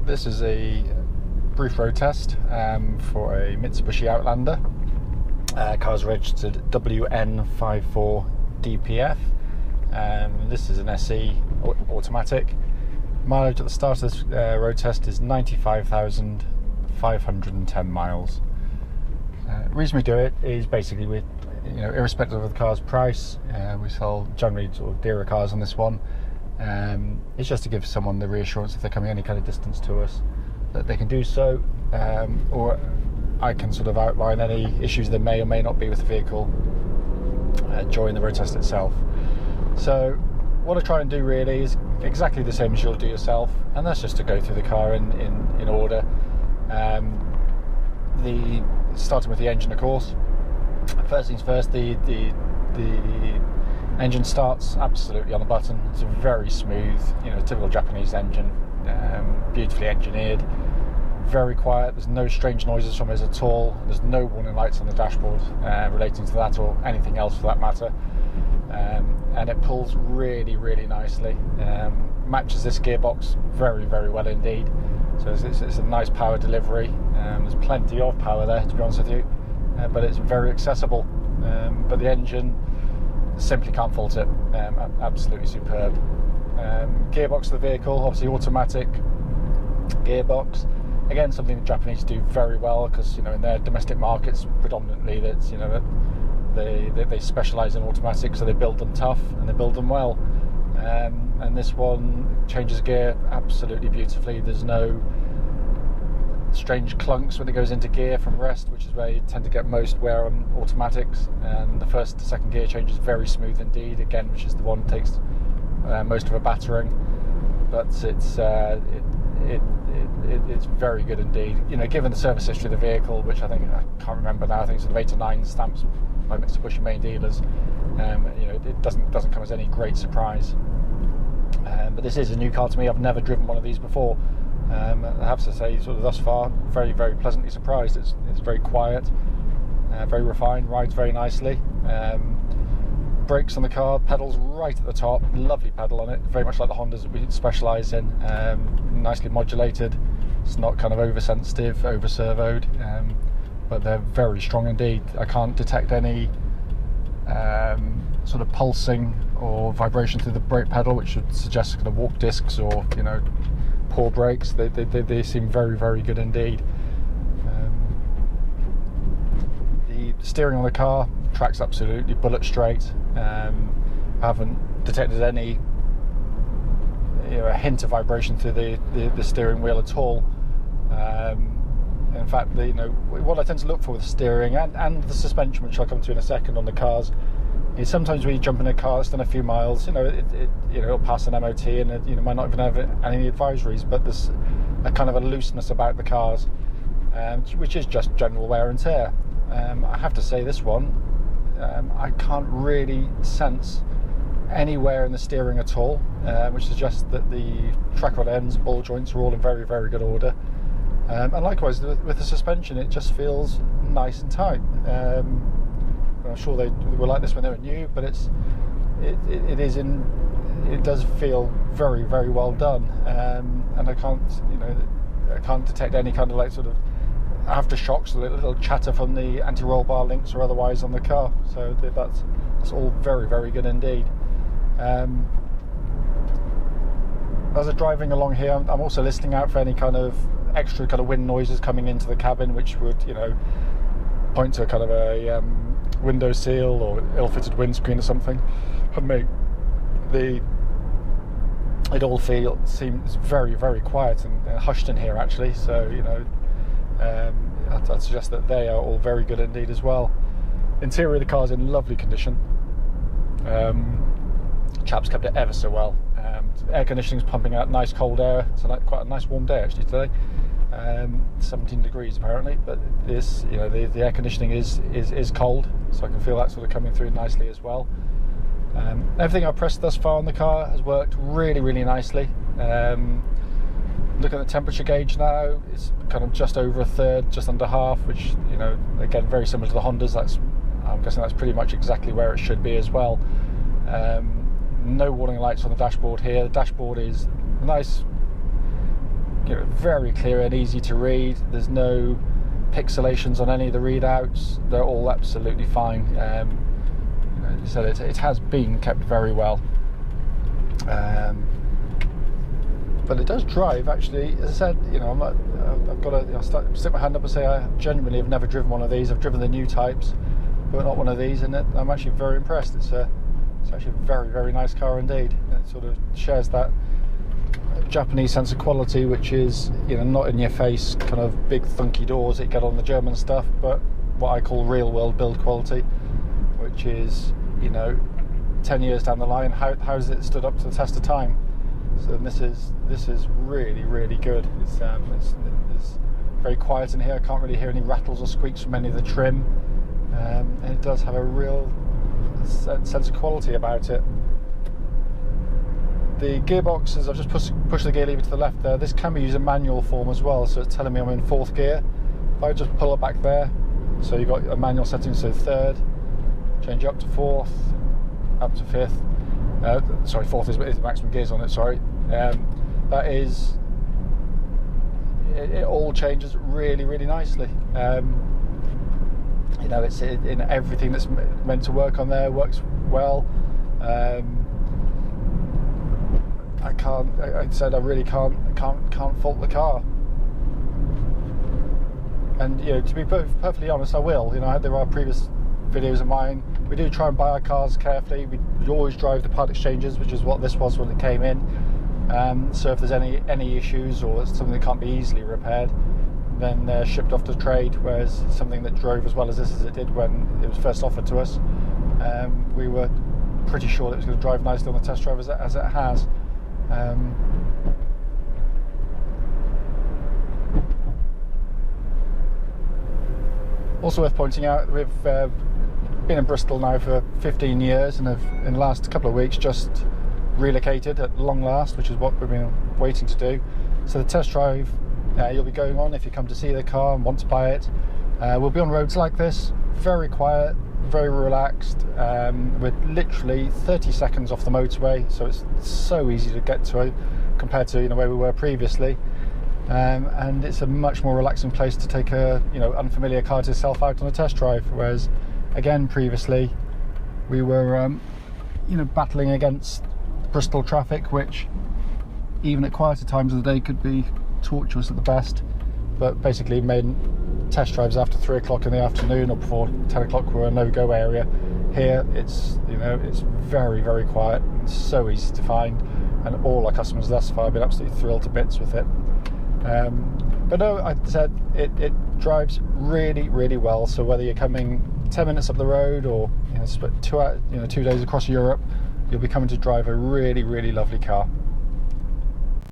This is a brief road test for a Mitsubishi Outlander. Car's registered WN54DPF. This is an SE automatic. Mileage at the start of this road test is 95,510 miles. Reason we do it is basically with, irrespective of the car's price, we sell generally sort of dearer cars on this one. It's just to give someone the reassurance if they're coming any kind of distance to us that they can do so, or I can sort of outline any issues there may or may not be with the vehicle during the road test itself. So what I try and do really is exactly the same as you'll do yourself, and that's just to go through the car in order. Starting with the engine, of course. First things first, the engine starts absolutely on the button. It's a very smooth, typical Japanese engine, beautifully engineered, very quiet. There's no strange noises from it at all. There's no warning lights on the dashboard relating to that or anything else for that matter. And it pulls really, really nicely. Matches this gearbox very, very well indeed. So it's a nice power delivery. There's plenty of power there, to be honest with you, but it's very accessible. But the engine, simply can't fault it. Absolutely superb. Gearbox of the vehicle, obviously automatic gearbox. Again, something the Japanese do very well, because in their domestic markets predominantly that's they specialise in automatics, so they build them tough and they build them well. And this one changes gear absolutely beautifully. There's no strange clunks when it goes into gear from rest, which is where you tend to get most wear on automatics. And the first to second gear change is very smooth indeed, again, which is the one that takes most of a battering. But it's very good indeed. Given the service history of the vehicle, which I can't remember now, I think it's sort of 8 or 9 stamps by Mitsubishi main dealers. It doesn't come as any great surprise. But this is a new car to me. I've never driven one of these before. I have to say, sort of thus far, very, very pleasantly surprised. It's very quiet, very refined, rides very nicely. Brakes on the car, pedals right at the top, lovely pedal on it, very much like the Hondas that we specialise in. Nicely modulated. It's not kind of oversensitive, over-servoed, but they're very strong indeed. I can't detect any sort of pulsing or vibration through the brake pedal, which would suggest kind of walk discs or poor brakes. They seem very, very good indeed. The steering on the car tracks absolutely bullet straight. I haven't detected any a hint of vibration through the steering wheel at all. In fact, what I tend to look for with the steering and the suspension, which I'll come to in a second on the cars, is sometimes when you jump in a car that's done a few miles, it'll pass an MOT and it might not even have any advisories, but there's a kind of a looseness about the cars, which is just general wear and tear. I have to say, this one, I can't really sense anywhere in the steering at all, which suggests that the track rod ends, ball joints are all in very, very good order. And likewise with the suspension, it just feels nice and tight. I'm sure they were like this when they were new, but it does feel very, very well done. And I can't detect any kind of sort of aftershocks, a little chatter from the anti-roll bar links or otherwise on the car. So that's all very, very good indeed. As I'm driving along here, I'm also listening out for any kind of extra kind of wind noises coming into the cabin, which would point to a kind of a window seal or ill-fitted windscreen or something, and make it all seems very, very quiet and hushed in here actually. So I'd suggest that they are all very good indeed as well. Interior of the car is in lovely condition. Chaps kept it ever so well. Air conditioning is pumping out nice cold air. It's quite a nice warm day actually today. 17 degrees apparently, but this, the air conditioning is cold, so I can feel that sort of coming through nicely as well. Everything I've pressed thus far on the car has worked really, really nicely. Look at the temperature gauge now, it's kind of just over a third, just under half, which, again, very similar to the Hondas. I'm guessing that's pretty much exactly where it should be as well. No warning lights on the dashboard here. The dashboard is nice, very clear and easy to read. There's no pixelations on any of the readouts. They're all absolutely fine. So it has been kept very well. But it does drive, actually. As I said, I've got to stick my hand up and say I genuinely have never driven one of these. I've driven the new types, but not one of these, and I'm actually very impressed. It's actually a very, very nice car indeed. It sort of shares that Japanese sense of quality, which is not in your face kind of big thunky doors that you get on the German stuff, but what I call real world build quality, which is 10 years down the line, how has it stood up to the test of time? So this is really, really good. It's very quiet in here. I can't really hear any rattles or squeaks from any of the trim, and it does have a real sense of quality about it. The gearboxes, I've just pushed the gear lever to the left there. This can be used in manual form as well, so it's telling me I'm in 4th gear. If I just pull it back there, so you've got a manual setting, so 3rd, change it up to 4th, up to 5th. Sorry, 4th is the maximum gears on it, sorry. That is, it all changes really, really nicely. It's in everything that's meant to work on there, works well. I really can't fault the car. And to be perfectly honest, I will. There are previous videos of mine. We do try and buy our cars carefully. We always drive the part exchanges, which is what this was when it came in. So if there's any issues or it's something that can't be easily repaired, then they're shipped off to trade. Whereas something that drove as well as this as it did when it was first offered to us, we were pretty sure that it was going to drive nicely on the test drive as it has. Also worth pointing out, we've been in Bristol now for 15 years and have in the last couple of weeks just relocated at long last, which is what we've been waiting to do. So the test drive you'll be going on if you come to see the car and want to buy it, we'll be on roads like this, very quiet, very relaxed. We're literally 30 seconds off the motorway, so it's so easy to get to compared to where we were previously. And it's a much more relaxing place to take a unfamiliar car to yourself out on a test drive. Whereas, again, previously we were battling against Bristol traffic, which even at quieter times of the day could be torturous at the best. But basically, made test drives after 3 o'clock in the afternoon or before 10 o'clock were a no-go area. Here, it's it's very, very quiet. It's so easy to find, and all our customers thus far have been absolutely thrilled to bits with it. But no, I said it drives really, really well. So whether you're coming 10 minutes up the road or 2 days across Europe, you'll be coming to drive a really, really lovely car.